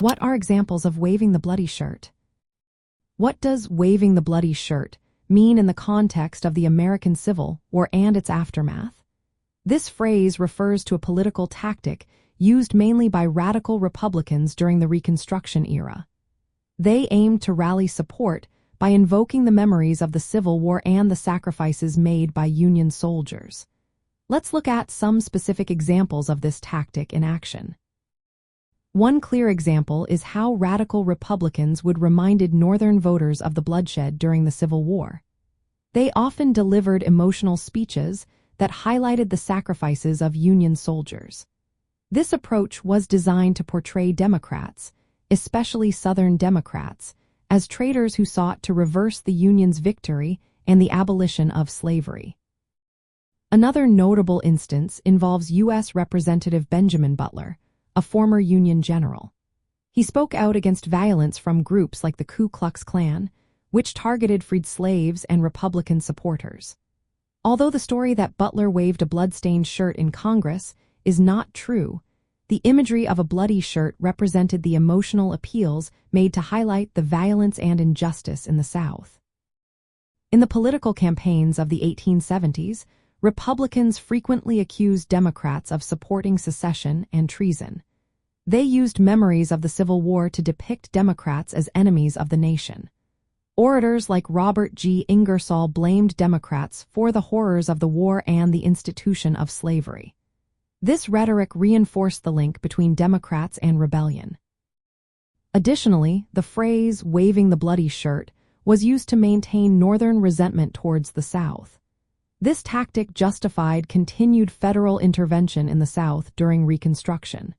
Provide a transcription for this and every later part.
What are examples of waving the bloody shirt? What does waving the bloody shirt mean in the context of the American Civil War and its aftermath? This phrase refers to a political tactic used mainly by radical Republicans during the Reconstruction era. They aimed to rally support by invoking the memories of the Civil War and the sacrifices made by Union soldiers. Let's look at some specific examples of this tactic in action. One clear example is how radical Republicans would remind Northern voters of the bloodshed during the Civil War. They often delivered emotional speeches that highlighted the sacrifices of Union soldiers. This approach was designed to portray Democrats, especially Southern Democrats, as traitors who sought to reverse the Union's victory and the abolition of slavery. Another notable instance involves U.S. Representative Benjamin Butler, a former Union general. He spoke out against violence from groups like the Ku Klux Klan, which targeted freed slaves and Republican supporters. Although the story that Butler waved a blood-stained shirt in Congress is not true, the imagery of a bloody shirt represented the emotional appeals made to highlight the violence and injustice in the South. In the political campaigns of the 1870s, Republicans frequently accused Democrats of supporting secession and treason. They used memories of the Civil War to depict Democrats as enemies of the nation. Orators like Robert G. Ingersoll blamed Democrats for the horrors of the war and the institution of slavery. This rhetoric reinforced the link between Democrats and rebellion. Additionally, the phrase "waving the bloody shirt" was used to maintain Northern resentment towards the South. This tactic justified continued federal intervention in the South during Reconstruction.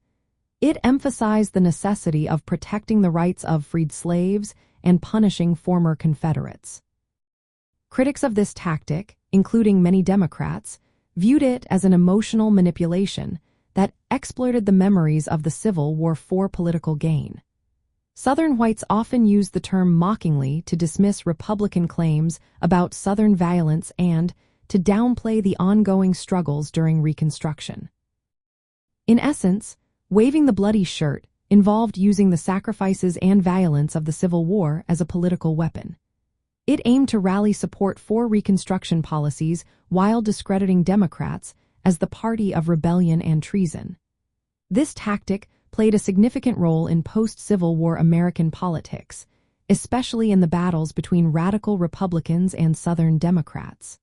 It emphasized the necessity of protecting the rights of freed slaves and punishing former Confederates. Critics of this tactic, including many Democrats, viewed it as an emotional manipulation that exploited the memories of the Civil War for political gain. Southern whites often used the term mockingly to dismiss Republican claims about Southern violence and to downplay the ongoing struggles during Reconstruction. In essence, waving the bloody shirt involved using the sacrifices and violence of the Civil War as a political weapon. It aimed to rally support for Reconstruction policies while discrediting Democrats as the party of rebellion and treason. This tactic played a significant role in post-Civil War American politics, especially in the battles between radical Republicans and Southern Democrats.